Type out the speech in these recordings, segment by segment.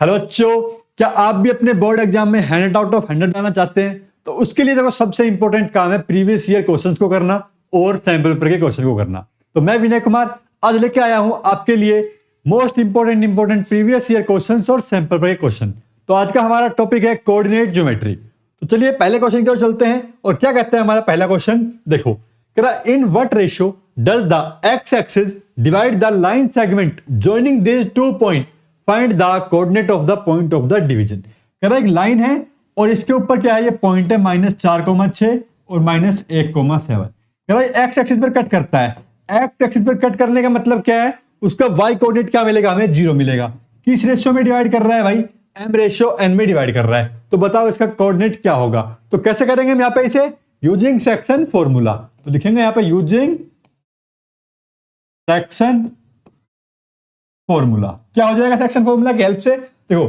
Hello बच्चों, क्या आप भी अपने बोर्ड एग्जाम में 100 आउट ऑफ 100 लाना चाहते हैं? तो उसके लिए देखो सबसे इंपॉर्टेंट काम है प्रीवियस ईयर क्वेश्चंस को करना और सैंपल पेपर के क्वेश्चन को करना। तो मैं विनय कुमार आज लेके आया हूं आपके लिए most important previous year questions और सैंपल पेपर के क्वेश्चन। तो आज का हमारा टॉपिक है कोऑर्डिनेट ज्योमेट्री। तो चलिए पहले क्वेश्चन की ओर चलते हैं और क्या कहता है हमारा पहला क्वेश्चन। देखो, कह रहा in what ratio does the x axis divide the line segment joining this two point find the coordinate of the point of the division. कह रहा एक लाइन है और इसके ऊपर क्या है, ये पॉइंट है -4,6 और -1,7। कह रहा एक्स एक्सिस पर कट करता है। एक्स एक्सिस पर कट करने का मतलब क्या है, उसका वाई कोऑर्डिनेट क्या मिलेगा, हमें 0 मिलेगा। किस रेशियो में डिवाइड कर रहा है भाई, m रेशियो n में डिवाइड कर रहा है। तो बताओ इसका कोऑर्डिनेट क्या होगा। तो कैसे करेंगे हम यहाँ पे इसे, यूजिंग सेक्शन फॉर्मूला। तो लिखेंगे यहाँ पे यूजिंग सेक्शन फॉर्मूला। क्या हो जाएगा सेक्शन फॉर्मूला की हेल्प से। देखो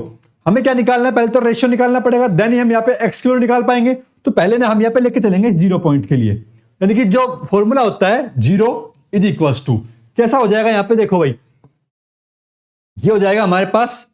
हमें क्या निकालना है, पहले तो रेशियो निकालना पड़ेगा, देन ही हम यहाँ पे एक्स की वैल्यू निकाल पाएंगे। तो पहले ना हम यहाँ पे लेके चलेंगे 0 पॉइंट के लिए, यानी कि जो फॉर्मूला होता है 0 इज इक्वल्स टू कैसा हो जाएगा यहाँ पे। देखो भाई ये हो जाएगा हमारे पास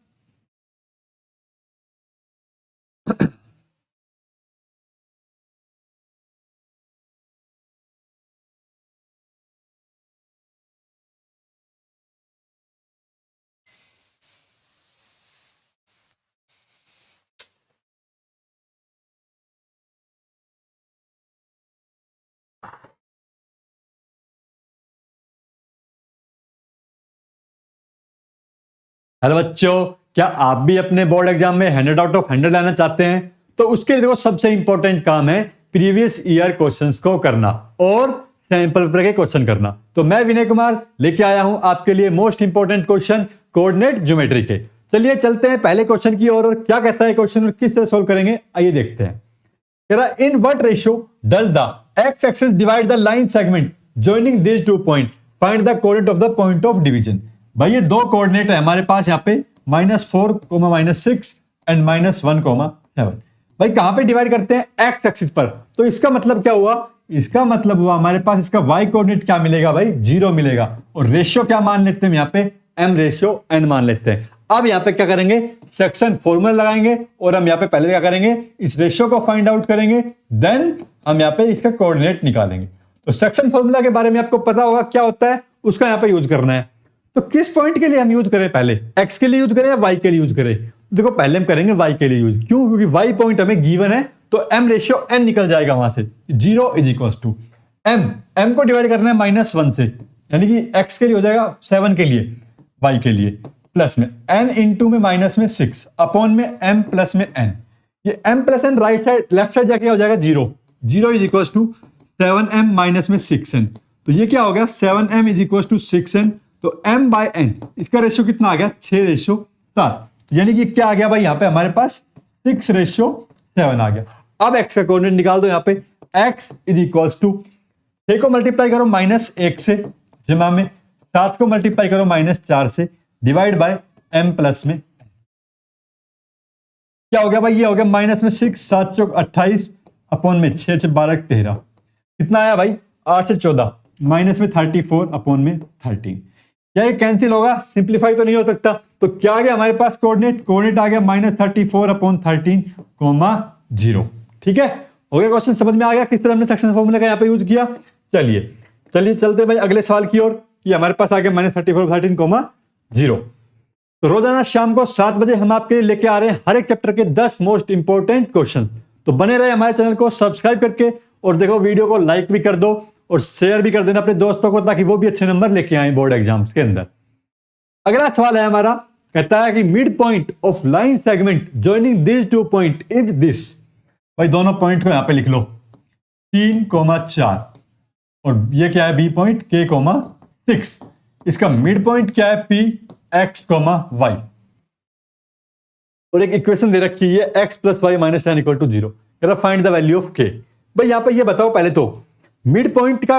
हेलो बच्चों, क्या आप भी अपने बोर्ड एग्जाम में 100 आउट ऑफ 100 लाना चाहते हैं? तो उसके लिए देखो सबसे इंपॉर्टेंट काम है प्रीवियस ईयर क्वेश्चंस को करना और सैंपल पेपर के क्वेश्चन करना। तो मैं विनय कुमार लेके आया हूं आपके लिए most important question coordinate geometry के। चलिए चलते हैं पहले क्वेश्चन की ओर और क्या कहता है क्वेश्चन और किस तरह सोल्व करेंगे आइए देखते हैं। कह रहा in what ratio does the x axis divide the line segment joining this two point find the coordinate of the point of division. भाई ये दो कोऑर्डिनेट है हमारे पास यहाँ पे -4, -6 एंड -1, 7। भाई कहां पे डिवाइड करते हैं, एक्स एक्सिस पर। तो इसका मतलब क्या हुआ, इसका मतलब हुआ हमारे पास इसका वाई कोऑर्डिनेट क्या मिलेगा भाई, 0 मिलेगा। और रेशियो क्या मान लेते हैं यहाँ पे, m रेशियो n मान लेते हैं। अब यहाँ पे क्या करेंगे, सेक्शन फॉर्मूला लगाएंगे और हम यहाँ पे पहले क्या करेंगे, इस रेशियो को फाइंड आउट करेंगे, देन हम यहाँ पे इसका कोऑर्डिनेट निकालेंगे। तो सेक्शन फॉर्मूला के बारे में आपको पता होगा क्या होता है, उसका यहाँ पे यूज करना है। तो किस पॉइंट के लिए हम यूज करें, पहले एक्स के लिए यूज करें या वाई के लिए यूज करें। देखो पहले हम करेंगे वाई के लिए यूज, क्यों, क्योंकि वाई पॉइंट हमें गिवन है तो m रेशियो n निकल जाएगा वहां से। 0 इज इक्वल्स टू m को डिवाइड करना है -1 से, यानी कि x के लिए हो जाएगा 7 के लिए, y के लिए प्लस में n इंटू में माइनस में 6 अपॉन में m प्लस में n। ये m plus n right side left side जाके हो जाएगा 0 is equals to 7m minus में 6n। तो ये क्या हो गया, 7m is equals to 6n। तो m बाय n इसका रेशियो कितना आ गया, 6:7। यानी कि क्या आ गया भाई यहाँ पे हमारे पास 6:7 आ गया। अब x का कोऑर्डिनेट निकाल दो यहाँ पे, x इज इक्वल्स टू 6 को मल्टीप्लाई करो -1 से, जमा में 7 को मल्टीप्लाई करो -4 से, डिवाइड बाय m प्लस में। क्या हो गया भाई, ये हो गया -6, 7 चौक 28 अपॉन में 6 6 12 13। कितना आया भाई, 8 से 14 माइनस में 34 अपॉन में 13। क्या ये कैंसिल होगा, सिंप्लीफाई तो नहीं हो सकता। तो क्या आ गया हमारे पास कोऑर्डिनेट आ गया -34 अपॉन 13, 0। ठीक है, हो गया क्वेश्चन, समझ में आ गया किस तरह हमने सेक्शन फॉर्मूला का यहाँ पे यूज किया। चलिए चलते भाई अगले सवाल की ओर। ये हमारे पास आ गया -34, 13, 0। तो रोजाना शाम को 7 बजे हम आपके लिए लेके आ रहे हैं हर एक चैप्टर के 10 मोस्ट इंपॉर्टेंट क्वेश्चन। तो बने रहे हमारे चैनल को सब्सक्राइब करके, और देखो वीडियो को लाइक भी कर दो और शेयर भी कर देना अपने दोस्तों को, ताकि वो भी अच्छे नंबर लेके आए बोर्ड एग्जाम्स के अंदर। अगला सवाल है हमारा, कहता है कि mid point of line segment joining this two point is this. भाई दोनों पॉइंट को यहां पे लिख लो, 3,4 और ये क्या है, बी पॉइंट K,6। इसका मिड पॉइंट क्या है, P, X, Y। और एक इक्वेशन दे रखी है x + y - tan = 0। Find the value of k। भाई यहां पे ये बताओ पहले तो मिड पॉइंट का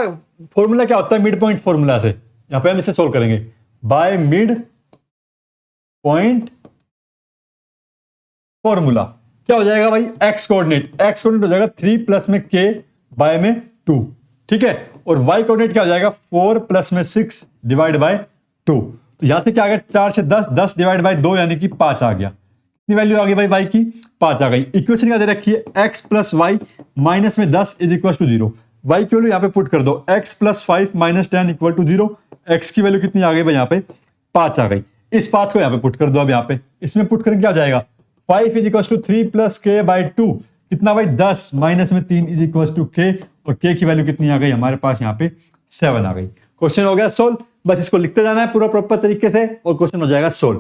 फॉर्मूला क्या होता है। मिड पॉइंट फॉर्मूला से यहां पे हम इसे सोल्व करेंगे बाय मिड पॉइंट फॉर्मूला। क्या हो जाएगा भाई, x कोऑर्डिनेट हो जाएगा 3 प्लस में k बाय में 2। ठीक है, और y कोऑर्डिनेट क्या हो जाएगा 4 प्लस में 6 डिवाइड बाय 2। तो यहां से क्या आ गया, 4 से 10 डिवाइड बाय 2 यानी कि 5 आ गया। कितनी वैल्यू आ गई भाई y की 5 आ गई। इक्वेशन क्या दे रखी है x प्लस वाई माइनस में 10 इज इक्वल टू 0। y की वैल्यू यहाँ पे पुट कर दो x plus 5 minus 10 equal to 0। x की वैल्यू कितनी आ गई भाई यहाँ पे 5 आ गई। इस 5 को यहाँ पे पुट कर दो। अब यहाँ पे इसमें पुट करके क्या हो जाएगा 5 is equal to 3 plus k by 2 कितना भाई 10 माइनस में 3 इज इक्वल टू k और k की वैल्यू कितनी आ गई हमारे पास यहाँ पे 7 आ गई। क्वेश्चन हो गया सोल्व। बस इसको लिखते जाना है पूरा प्रॉपर तरीके से और क्वेश्चन हो जाएगा सोल्व।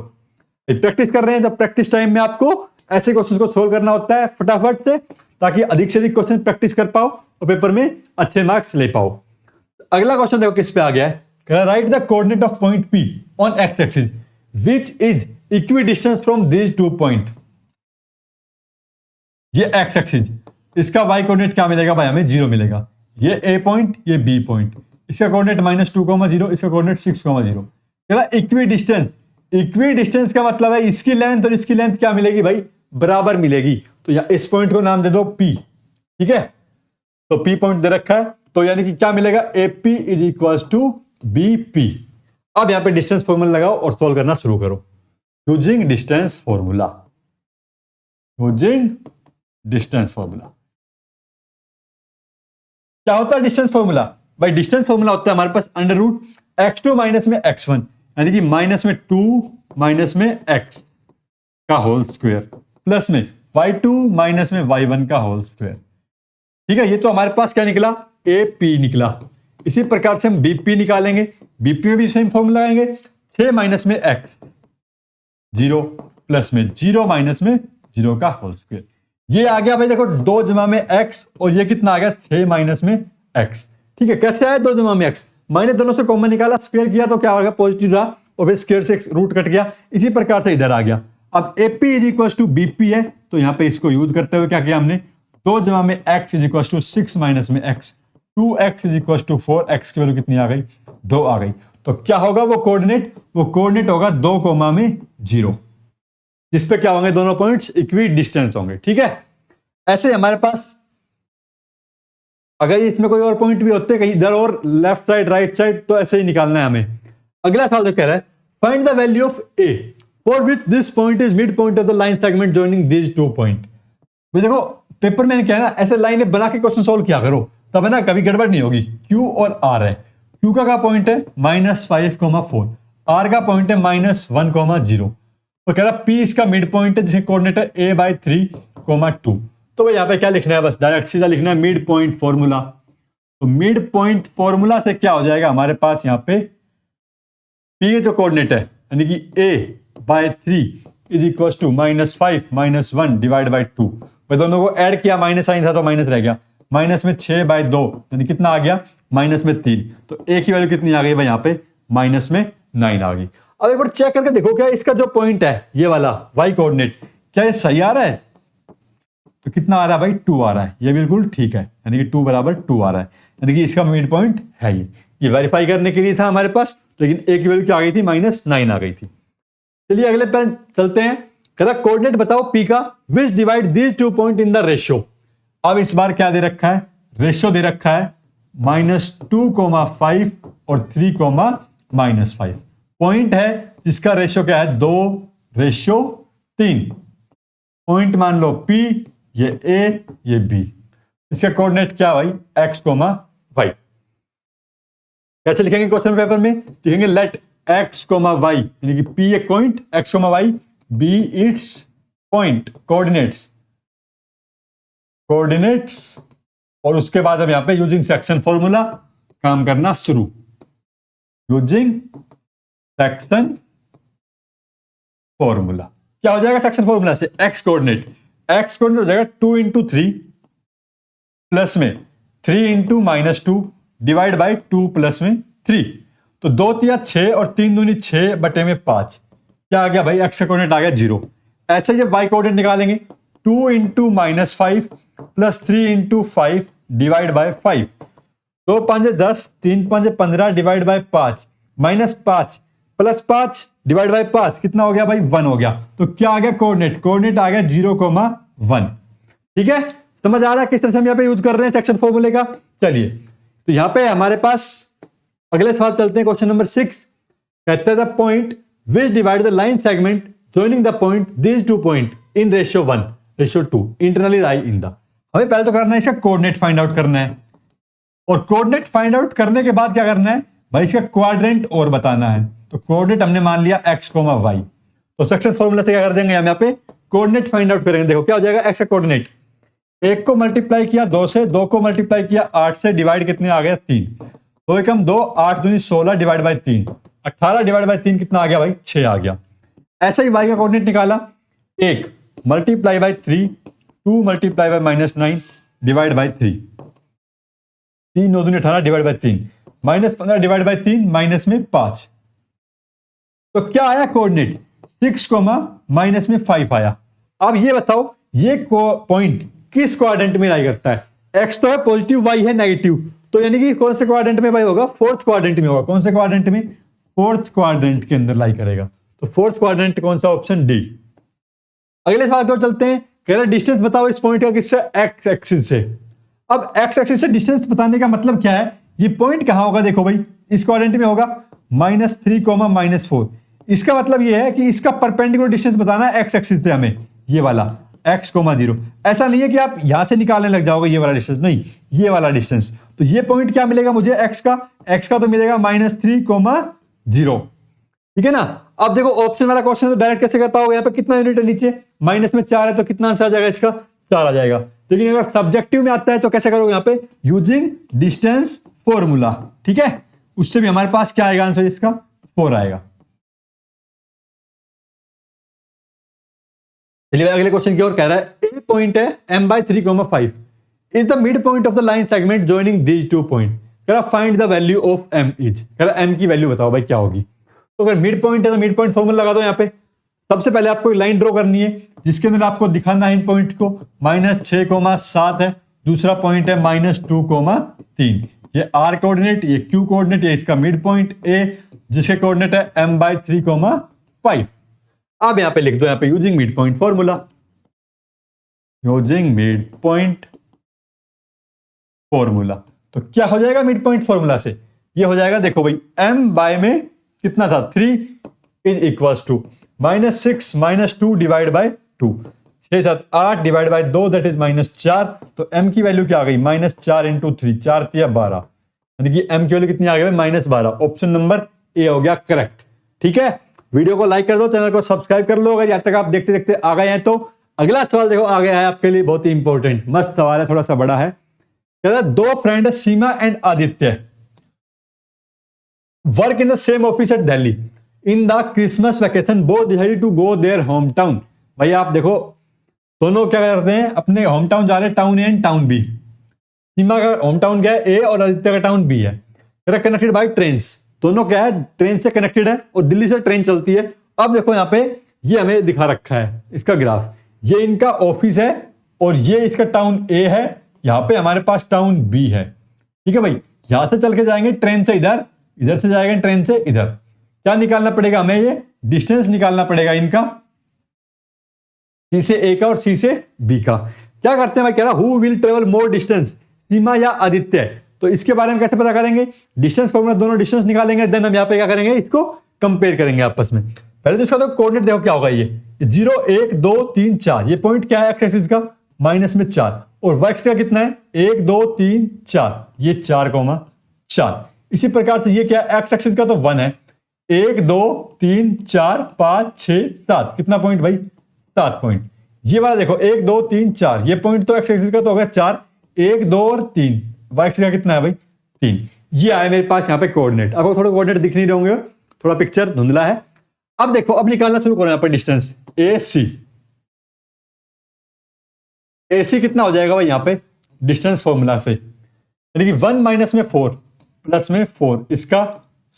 प्रैक्टिस कर रहे हैं जब प्रैक्टिस टाइम में आपको ऐसे क्वेश्चन को सोल्व करना होता है फटाफट से, ताकि अधिक से अधिक क्वेश्चन प्रैक्टिस कर पाओ और पेपर में अच्छे मार्क्स ले पाओ। अगला क्वेश्चन देखो किस पे आ गया है। Right the coordinate of point P on x axis which is equi distance from these 2 point. ये एक्स एक्सिस, इसका वाई कोऑर्डिनेट क्या मिलेगा भाई हमें 0 मिलेगा। ये A पॉइंट ये B पॉइंट, इसका कोऑर्डिनेट -2,0 इसका coordinate 6,0। Equi distance, equi distance का मतलब है इसकी लेंथ और इसकी लेंथ क्या मिलेगी भाई बराबर मिलेगी। तो या इस पॉइंट को नाम दे दो P, ठीक है। तो P पॉइंट दे रखा है तो यानी कि क्या मिलेगा AP is equal to BP। अब यहां पे डिस्टेंस फॉर्मूला लगाओ और सॉल्व करना शुरू करो using distance formula. Using distance formula क्या होता है डिस्टेंस फॉर्मूला भाई? डिस्टेंस फॉर्मूला होता है हमारे पास अंडर रूट x2 माइनस में x1 यानी कि माइनस में 2 माइनस में x का होल स्क्वायर प्लस में y2 माइनस में y1 का होल स्क्वायर। ठीक है, ये तो हमारे पास क्या निकला AP निकला। इसी प्रकार से हम BP निकालेंगे। BP में भी सेम फॉर्मूला लगाएंगे 6 माइनस में x 0 प्लस में 0 माइनस में 0 का होल स्क्वायर। ये आ गया भाई देखो 2 जमा में x और ये कितना आ गया 6 माइनस में x। ठीक है, कैसे आया 2 जमा में x? मैंने दोनों से कॉमन निकाला, स्क्वायर किया तो क्या हो गया पॉजिटिव रहा और फिर स्क्वायर से रूट कट गया। इसी प्रकार से इधर आ गया। अब AP is equal to BP है तो यहां पे इसको यूज करते हुए क्या किया हमने 2 जमा में x is equal to 6 minus में x 2x is equal to 4। x की वैल्यू कितनी आ गई 2 आ गई। तो क्या होगा वो कोऑर्डिनेट होगा 2,0 जिस पे क्या होंगे दोनों पॉइंट्स इक्वी डिस्टेंस होंगे। ठीक है, ऐसे हमारे पास अगर इसमें कोई और पॉइंट भी होते कहीं इधर और लेफ्ट साइड राइट साइड तो ऐसे ही निकालना है हमें। अगला सवाल जो कह रहा है find the value of A for which this point is mid point of the line segment joining these 2 point. देखो पेपर में क्या है ना ऐसे लाइनें बना के क्वेश्चन सोल्व किया करो तब है ना कभी गड़बड़ नहीं होगी। Q और R है, Q का पॉइंट है -5,4, R का पॉइंट है -1,0। तो कह रहा P इसका मिड पॉइंट है जिसके कोऑर्डिनेट है A/3,2। तो भाई यहाँ पे क्या लिखना है बस डायरेक्ट सीधा लिखना है मिड पॉइंट फॉर्मूला। तो मिड पॉइंट फॉर्मूला से क्या हो जाएगा हमारे पास यहाँ पे P के जो कोऑर्डिनेट है यानी कि A/3 is equal to -5 -1 divide by 2। भाई दोनों को ऐड किया माइनस साइन था तो माइनस रह गया। माइनस में 6/2 यानी कितना आ गया -3। तो A की वैल्यू कितनी आ गई भाई यहाँ पे -9 आ गई। अब एक बार चेक करके देखो क्या इसका जो पॉइंट है ये वाला y कोऑर्डिनेट क्या ये सही आ रहा है? तो कितना आ रहा है भाई 2 आ रहा है। ये बिल्कुल ठीक है यानी कि 2 बराबर 2 आ रहा है यानी कि इसका मिड पॉइंट है ये वेरीफाई करने के लिए था हमारे पास, लेकिन A की वैल्यू क्या आ गई थी -9 आ गई थी। चलिए अगले पे चलते हैं। कह रहा कोऑर्डिनेट बताओ P का विच divide these 2 point in the ratio. अब इस बार क्या दे रखा है रेशियो दे रखा है -2,5 और 3,-5 पॉइंट है जिसका रेशियो क्या है 2:3। पॉइंट मान लो P, ये A ये B। इसका कोऑर्डिनेट क्या भाई x, y। कैसे लिखेंगे क्वेश्चन पेपर में? लिखेंगे लेट x, y यानी कि P एक point x, y B it's point coordinates और उसके बाद अब यहां पे यूजिंग सेक्शन फॉर्मूला काम करना शुरू। यूजिंग सेक्शन फॉर्मूला क्या हो जाएगा सेक्शन फॉर्मूला से x कोऑर्डिनेट हो जाएगा 2 इंटू 3 प्लस में 3 इंटू -2 डिवाइड बाई 2 प्लस में 3। तो 2 तिया 6 और 3 दूनी 6 बटे में 5। क्या आ गया भाई x का कोऑर्डिनेट आ गया 0। ऐसे ही y कोऑर्डिनेट निकालेंगे 2 into -5 plus 3 into 5 divide by 5। 2 5 10 3 5 15 divide by 5 -5 plus 5 divide by 5 कितना हो गया भाई 1 हो गया। तो क्या आ गया कोऑर्डिनेट आ गया 0,1। ठीक है, समझ आ रहा है किस तरह से हम यहाँ पे यूज कर रहे हैं सेक्शन फॉर्मूले का। चलिए तो यहाँ पे हमारे पास अगले सवाल चलते हैं क्वेश्चन नंबर 6। कहते हैं the point which divide the line segment joining the point these 2 point in ratio 1 ratio 2 internally lie in the. हमें पहले तो करना है इसका कोऑर्डिनेट फाइंड आउट करना है, और कोऑर्डिनेट फाइंड आउट करने के बाद क्या करना है भाई, इसका क्वाड्रेंट और बताना है। तो कोऑर्डिनेट हमने मान लिया x, y, तो सक्सेस फॉर्मूला से क्या कर देंगे हम यहाँ पे कोऑर्डिनेट फाइंड आउट करेंगे। देखो क्या हो जाएगा, x का कोऑर्डिनेट 1 को मल्टीप्लाई किया 2 से, 2 को मल्टीप्लाई किया 8 से, डिवाइड कितने आ गया 3, 2 एकम 2, 8 दूनी 16 डिवाइड बाई 3, 18 डिवाइड बाई 3 कितना आ गया भाई 6 आ गया। ऐसा ही y का कोऑर्डिनेट निकाला 1 multiply by 3, 2 multiply by -9 divide by 3, 3 9 दूनी 18 divide by 3, -15 divide by 3 minus में 5। तो क्या आया कोऑर्डिनेट 6, माइनस में 5 आया। अब ये बताओ ये पॉइंट किस क्वाड्रेंट में लाई करता है। x तो है पॉजिटिव, y है नेगेटिव, तो यानी कि कौन से क्वाड्रेंट में भाई होगा, फोर्थ क्वाड्रेंट में होगा। कौन से क्वाड्रेंट में, फोर्थ क्वाड्रेंट के अंदर लाई करेगा। तो फोर्थ क्वाड्रेंट कौन सा, ऑप्शन डी। अगले सवाल को चलते हैं, कह रहा डिस्टेंस बताओ इस पॉइंट का किससे, x एक्सिस से। अब x एक्सिस से डिस्टेंस बताने का मतलब क्या है, ये पॉइंट कहां होगा, देखो भाई इस क्वाड्रेंट में होगा -3, -4। इसका मतलब ये है कि इसका परपेंडिकुलर डिस्टेंस बताना है x एक्सिस से हमें, ये वाला x, 0। ऐसा नहीं है कि आप यहां से निकालने लग जाओगे ये वाला डिस्टेंस, नहीं ये वाला डिस्टेंस। तो ये पॉइंट क्या मिलेगा मुझे, x का तो मिलेगा -3, 0, ठीक है ना। अब देखो ऑप्शन वाला क्वेश्चन तो डायरेक्ट कैसे कर पाओगे, यहाँ पे कितना यूनिट है नीचे, माइनस में 4 है, तो कितना आंसर आ जाएगा इसका, 4 आ जाएगा। लेकिन अगर सब्जेक्टिव में आता है तो कैसे करोगे, यहाँ पे यूजिंग डिस्टेंस फॉर्मूला, ठीक है, उससे भी हमारे पास क्या आएगा आंसर, इसका 4 आएगा। चलिए अगले क्वेश्चन की ओर, कह रहा है ए पॉइंट है m/3, 5 is the mid point of the line segment joining these 2 point. कह रहा find the value of m is, कह रहा m की वैल्यू बताओ भाई क्या होगी। तो अगर मिड पॉइंट है तो मिड पॉइंट फॉर्मूला लगा दो। यहाँ पे सबसे पहले आपको एक लाइन ड्रॉ करनी है जिसके अंदर आपको दिखाना है इन पॉइंट को, -6, 7 है, दूसरा पॉइंट है -2, 3। ये r कोऑर्डिनेट, ये q कोऑर्डिनेट, ये इसका मिड पॉइंट a जिसके कोऑर्डिनेट है m/3, 5। अब यहां पे लिख दो, यहां पे using mid point formula, using mid point formula. तो क्या हो जाएगा मिड पॉइंट फॉर्मूला से, ये हो जाएगा, देखो भाई m बाय में कितना था 3 is equals to -6 - 2 divide by 2, 6 7 8 divide by 2 that is -4। तो m की वैल्यू क्या आ गई, -4 × 3, 4 × 12, यानी कि m की वैल्यू कितनी आ गई, -12। ऑप्शन नंबर ए हो गया करेक्ट, ठीक है। वीडियो को लाइक कर दो, चैनल को सब्सक्राइब कर लो अगर यहाँ तक आप देखते देखते आ गए हैं तो। अगला सवाल देखो आ गया है आपके लिए, बहुत ही इंपॉर्टेंट, मस्त सवाल है, थोड़ा सा बड़ा है। कह रहा है 2 friend Seema and Aditya work in the same office at Delhi in the Christmas vacation, both decided to go their home town. भाई आप देखो दोनों क्या करते हैं, अपने होम टाउन जा रहे हैं, town A and town B. Seema का होम टाउन क्या है ए और आदित्य का टाउन बी है। कनेक्टेड बाय ट्रेन्स, दोनों क्या है ट्रेन से कनेक्टेड है और दिल्ली से ट्रेन चलती है। अब देखो यहाँ पे ये हमें दिखा रखा है इसका ग्राफ, ये इनका ऑफिस है और ये इसका टाउन ए है, यहाँ पे हमारे पास टाउन बी है, ठीक है भाई। यहां से चल के जाएंगे ट्रेन से इधर, इधर से जाएंगे ट्रेन से इधर। क्या निकालना पड़ेगा हमें, ये डिस्टेंस निकालना पड़ेगा इनका, सी से ए का और सी से बी का। क्या करते हैं भाई, कह रहा who will travel more distance, Seema या आदित्य। तो इसके बारे में कैसे पता करेंगे, डिस्टेंस फॉर्मूला, दोनों डिस्टेंस निकालेंगे, देन हम यहाँ पे क्या करेंगे, इसको कंपेयर करेंगे आपस में। पहले तो इसका तो कोऑर्डिनेट देखो क्या होगा, ये 0 1 2 3 4, ये पॉइंट क्या है एक्स एक्सिस का -4, और वाई एक्सिस का कितना है 1 2 3 4, ये 4, 4। इसी प्रकार से ये क्या है एक्स एक्सिस का तो 1 है, 1 2 3 4 5 6 7, कितना पॉइंट भाई 7 पॉइंट। ये वाला देखो 1 2 3 4, ये पॉइंट तो एक्स एक्सिस का तो होगा 4, 1 2 और 3, वाई एक्सिस का कितना है भाई 3। ये आए मेरे पास यहाँ पे कोऑर्डिनेट। आपको थोड़े कोऑर्डिनेट दिख नहीं होंगे, थोड़ा पिक्चर धुंधला है। अब देखो अब निकालना शुरू करो यहाँ पे डिस्टेंस ए सी। ए सी कितना हो जाएगा भाई यहाँ पे डिस्टेंस फॉर्मूला से, यानी कि 1 - 4 प्लस में 4 इसका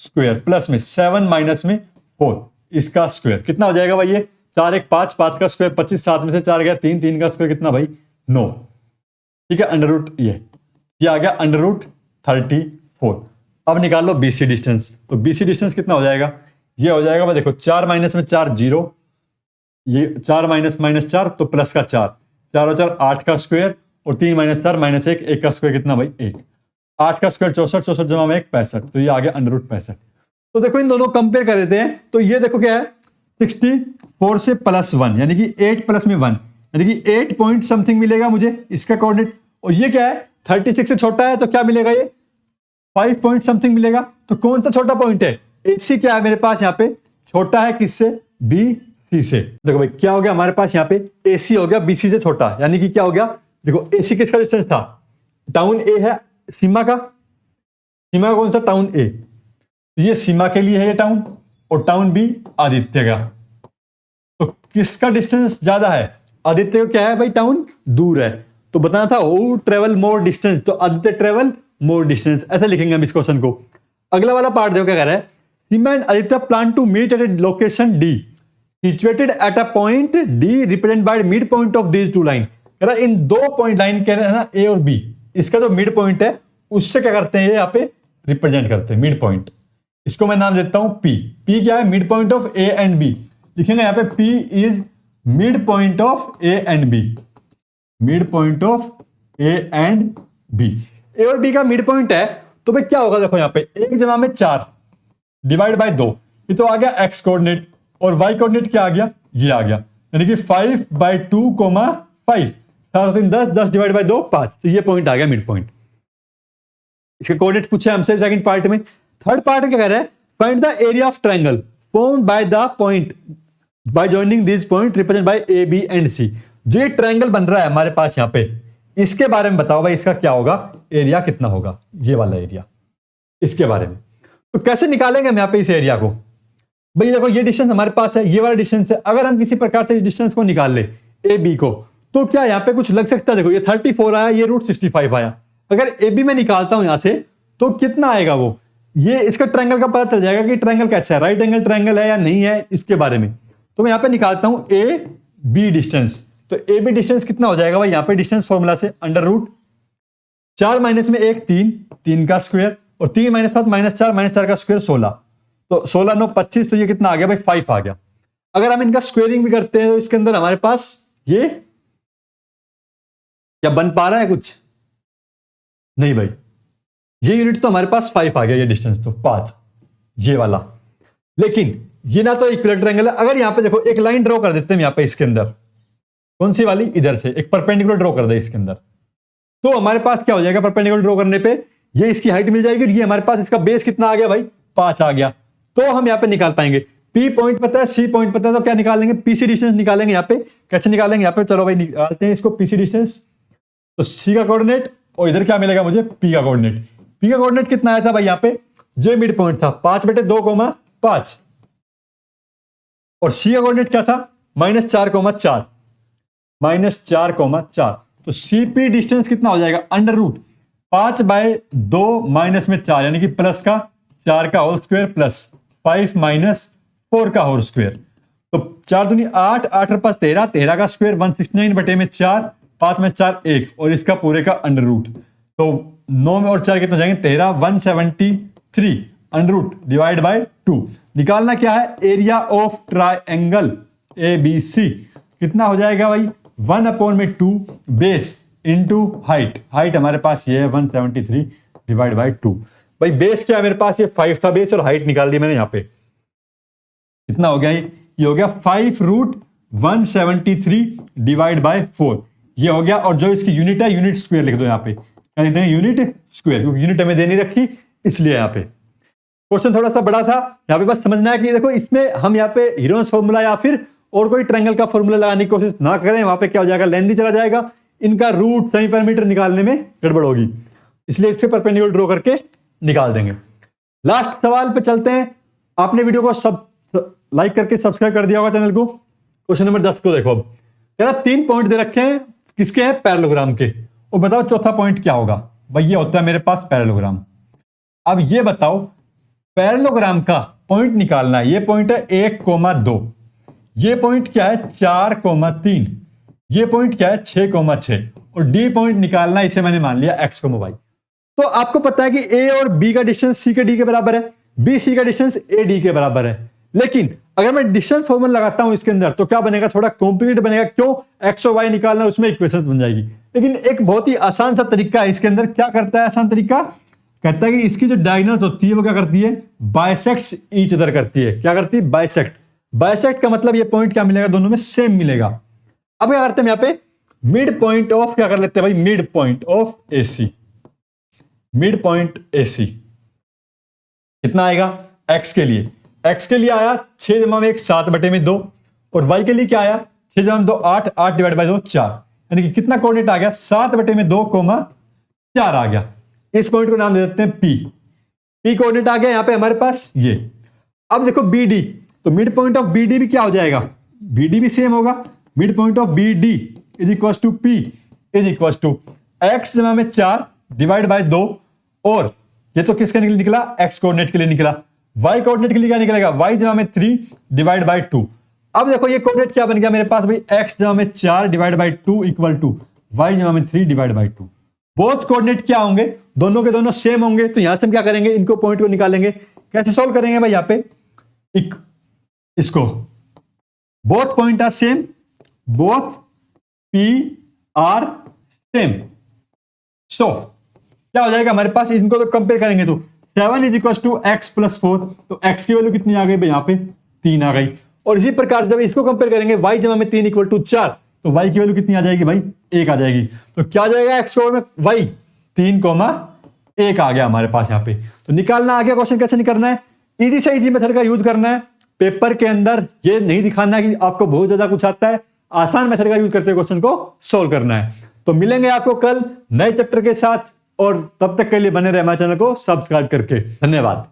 स्क्वायर प्लस में 7 - 4 इसका स्क्वायर, कितना हो जाएगा भाई ये 4 1 5, 5 का स्क्वायर 25, 7 में से 4 गया 3, 3 का स्क्वायर कितना भाई 9, ठीक है। अंडर रूट ये आ गया अंडर रूट 34। अब निकाल लो बीसी डिस्टेंस, तो बीसी डिस्टेंस कितना हो जाएगा, ये हो जाएगा भाई देखो 4 - में 4 0, ये 4 - 4 तो प्लस का 4, 4 और 4 8 का स्क्वायर और 3 - 4 -1, 1 का स्क्वायर कितना भाई 1, 8 का स्क्वायर 64, 64 जमा में 1 65, तो ये आ गया अंडर रूट 65। तो देखो इन दोनों कंपेयर कर देते हैं, तो ये देखो क्या है 64 से +1 यानी कि 8 प्लस में 1 यानी कि 8 पॉइंट समथिंग मिलेगा मुझे इसका कोऑर्डिनेट। और ये क्या है, 36 से छोटा है तो क्या मिलेगा, ये 5 पॉइंट समथिंग मिलेगा। तो कौन सा छोटा पॉइंट है, AC क्या है मेरे पास यहाँ पे, छोटा है किससे, BC से। देखो भाई क्या हो गया हमारे पास यहाँ पे, AC हो गया BC से छोटा, यानी कि क्या हो गया, देखो AC किसका डिस्टेंस था, टाउन A है सीमा का, सीमा का कौन सा, टाउन A। ये सीमा के लिए है ये टाउन, और टाउन B आदित्य का। तो किसका डिस्टेंस ज्यादा है, आदित्य को क्या है भाई, टाउन दूर है, तो बताना था हु ट्रेवल मोर डिस्टेंस, तो आदित्य ट्रेवल मोर डिस्टेंस, ऐसे लिखेंगे हम इस क्वेश्चन को। अगला वाला पार्ट देखो क्या कह रहा है, Seema and Aditya plan to meet at a location D situated at a point D represented by mid point of these two line। कह रहा है इन दो पॉइंट लाइन कह रहे हैं ना A और B, इसका जो मिड पॉइंट है उससे क्या करते हैं ये यहाँ पे रिप्रेजेंट करते हैं मिड पॉइंट। इसको मैं नाम देता हूं P। P क्या है, mid point of A and B। लिखेंगे यहाँ पे P is mid point of A and B, mid point of A and B। A और B का मिड पॉइंट है तो भाई क्या होगा, देखो यहाँ पे 1 जमा में 4 डिवाइड बाय 2, ये तो आ गया x कोऑर्डिनेट, और y कोऑर्डिनेट क्या आ गया, ये आ गया, यानी कि 5/2, 5 7 3 10 10 डिवाइड बाय 2 5, तो ये पॉइंट आ गया मिड पॉइंट। इसके कोऑर्डिनेट पूछे हमसे सेकंड पार्ट में। थर्ड पार्ट क्या कह रहा है, find the area of triangle formed by the point by joining this point represent by A B and C। जो ये ट्रायंगल बन रहा है हमारे पास यहाँ पे, इसके बारे में बताओ भाई, इसका क्या होगा, एरिया कितना होगा, ये वाला एरिया, इसके बारे में। तो कैसे निकालेंगे हम यहाँ पे इस एरिया को, भाई देखो ये डिस्टेंस हमारे पास है, ये वाला डिस्टेंस है, अगर हम किसी प्रकार से इस डिस्टेंस को निकाल ले ए बी को, तो क्या यहाँ पे कुछ लग सकता है, देखो ये 34 आया, ये √65 आया, अगर ए बी में निकालता हूं यहां से तो कितना आएगा वो, ये इसका ट्रायंगल का पता चल जाएगा कि ट्रायंगल कैसा है, राइट एंगल ट्रायंगल है या नहीं है, इसके बारे में। तो मैं यहाँ पे निकालता हूं ए बी डिस्टेंस, तो ए बी डिस्टेंस कितना हो जाएगा भाई, यहाँ पे डिस्टेंस फॉर्मूला से √4 माइनस में 1 3 का स्क्वायर, और 3 - 7 -4 -4 का स्क्वायर 16, तो 16 9 25, तो ये कितना आ गया भाई 5 आ गया। अगर हम इनका स्क्वेयरिंग भी करते हैं तो इसके अंदर हमारे पास ये क्या बन पा रहा है कुछ नहीं भाई, ये यूनिट तो हमारे पास 5 आ गया, ये डिस्टेंस तो 5 ये वाला। लेकिन ये ना तो इक्विलेटरल एंगल है, अगर यहां पे देखो एक लाइन ड्रॉ कर देते हैं यहां पे इसके अंदर, कौन सी वाली, इधर से एक परपेंडिकुलर ड्रॉ कर दे इसके अंदर, तो हमारे पास क्या हो जाएगा, परपेंडिकुलर ड्रॉ करने पे ये इसकी हाइट मिल जाएगी, और ये हमारे पास इसका बेस कितना आ गया भाई 5 आ गया, तो हम यहां पे निकाल पाएंगे। P पॉइंट पता है, C पॉइंट पता है, तो क्या निकालेंगे, PC डिस्टेंस निकालेंगे। यहाँ पे कैसे निकालेंगे, यहाँ पे चलो भाई निकालते हैं इसको PC डिस्टेंस, तो C का कोऑर्डिनेट और इधर क्या मिलेगा मुझे, P का कोऑर्डिनेट। P का कोऑर्डिनेट कितना आया था भाई, यहाँ पे जो मिड पॉइंट था 5/2, 5, और C का कोऑर्डिनेट क्या था -4, 4 -4, तो CP डिस्टेंस कितना हो जाएगा, √5/2 माइनस में 4 यानी कि प्लस का 4 का होल स्क्वायर प्लस 5 - 4 का होल स्क्वायर, तो 4 दूनी 8, 8 और 5 13, 13 का स्क्वायर 169/4, 5 में 4 1, और इसका पूरे का √, तो 9 में और 4 कितना जाएंगे 13, 173 √ डिवाइड बाय 2। निकालना क्या है, एरिया ऑफ ट्रायंगल ABC कितना हो जाएगा भाई 1/2 बेस इंटू हाइट, हाइट हमारे पास ये है 173 डिवाइड बाय 2। भाई बेस क्या है मेरे पास, ये 5 था बेस, और हाइट निकाल दी मैंने यहाँ पे, कितना हो गया ये हो गया 5√173 डिवाइड बाय 4, ये हो गया। और जो इसकी यूनिट है, यूनिट स्क्वायर लिख दो यहाँ पे, क्या लिखते हैं यूनिट स्क्वायर, क्योंकि यूनिट हमें देनी रखी इसलिए। यहाँ पे क्वेश्चन थोड़ा सा बड़ा था, यहाँ पे बस समझना है कि देखो इसमें हम यहाँ पे हीरोन्स फॉर्मूला या फिर और कोई ट्रायंगल का फॉर्मूला लगाने की कोशिश ना करें, वहां पे क्या हो जाएगा, लेंथी चला जाएगा, इनका रूट सेमी पैरामीटर निकालने में गड़बड़ होगी, इसलिए इसके परपेंडिकुलर ड्रॉ करके निकाल देंगे। लास्ट सवाल पे चलते हैं। आपने वीडियो को सब लाइक करके सब्सक्राइब कर दिया होगा चैनल को। क्वेश्चन नंबर 10 को देखो, अब कह रहा 3 पॉइंट दे रखे हैं, किसके हैं, पैरेललोग्राम के, और बताओ चौथा पॉइंट क्या होगा। भाई ये होता है मेरे पास पैरेललोग्राम। अब ये बताओ पैरेललोग्राम का पॉइंट निकालना है, ये पॉइंट है 1,2, ये पॉइंट क्या है 4,3, ये पॉइंट क्या है 6,6, और डी पॉइंट निकालना है, इसे मैंने मान लिया x, y। तो आपको पता है कि a और b का डिस्टेंस c के d के बराबर है, b c का डिस्टेंस a d के बराबर है, लेकिन अगर मैं डिस्टेंस फॉर्मूला लगाता हूं इसके अंदर तो क्या बनेगा, थोड़ा कॉम्प्लिकेटेड बनेगा। क्यों, x और y निकालना, उसमें इक्वेशंस बन जाएगी। लेकिन एक बहुत ही आसान सा तरीका है इसके अंदर। क्या करता है आसान तरीका, कहता है कि इसकी जो डायगोनल्स होती है वो क्या करती है, बाइसेक्ट्स ईच अदर करती है। क्या करती है, बाइसेक्ट। बाइसेक्ट का मतलब ये पॉइंट क्या मिलेगा, दोनों में सेम मिलेगा। अब क्या करते हैं यहाँ पे मिड पॉइंट ऑफ, क्या कर लेते हैं भाई, mid point of AC. Mid point AC कितना आएगा x के लिए, x के लिए आया 6 जमा में 1 7/2, और y के लिए क्या आया 6 जमा में 2 8, 8 डिवाइड बाई 2 4, यानी कि कितना कोऑर्डिनेट आ गया 7/2, 4 आ गया। इस पॉइंट को नाम दे देते हैं p कोऑर्डिनेट आ गया यहाँ पे हमारे पास ये। अब देखो BD, तो मिड पॉइंट ऑफ BD भी क्या हो जाएगा, BD भी सेम होगा। Mid point of BD is equal to P is equal to x जमा में 4 डिवाइड बाय 2, और ये तो किसके लिए निकला, x कोऑर्डिनेट के लिए निकला। y कोऑर्डिनेट के लिए क्या निकलेगा, y जमा में 3 डिवाइड बाय 2। अब देखो ये कोऑर्डिनेट क्या बन गया मेरे पास भाई, x जमा में 4 divide by 2 equal to y जमा में 3 डिवाइड बाय 2। बोथ कोऑर्डिनेट क्या होंगे, दोनों के दोनों सेम होंगे। तो यहां से हम क्या करेंगे, इनको पॉइंट को निकालेंगे। कैसे सॉल्व करेंगे भाई, यहाँ पे इसको both point are same, both P are same. So क्या हो जाएगा हमारे पास, इनको तो कंपेयर करेंगे तो 7 is equal to x plus 4, तो x की वैल्यू कितनी आ गई भाई, यहाँ पे 3 आ गई। और इसी प्रकार से जब इसको कंपेयर करेंगे y जमा में 3 इक्वल टू 4, तो y की वैल्यू कितनी आ जाएगी भाई, 1 आ जाएगी। तो क्या आ जाएगा x में y 3,1 आ गया हमारे पास यहाँ पे। तो निकालना आ गया क्वेश्चन, कैसे निकालना है, इजी से इजी मेथड का यूज करना है। पेपर के अंदर ये नहीं दिखाना है कि आपको बहुत ज्यादा कुछ आता है, आसान मेथड का यूज करते हुए क्वेश्चन को सोल्व करना है। तो मिलेंगे आपको कल नए चैप्टर के साथ, और तब तक के लिए बने रहे हमारे चैनल को सब्सक्राइब करके। धन्यवाद।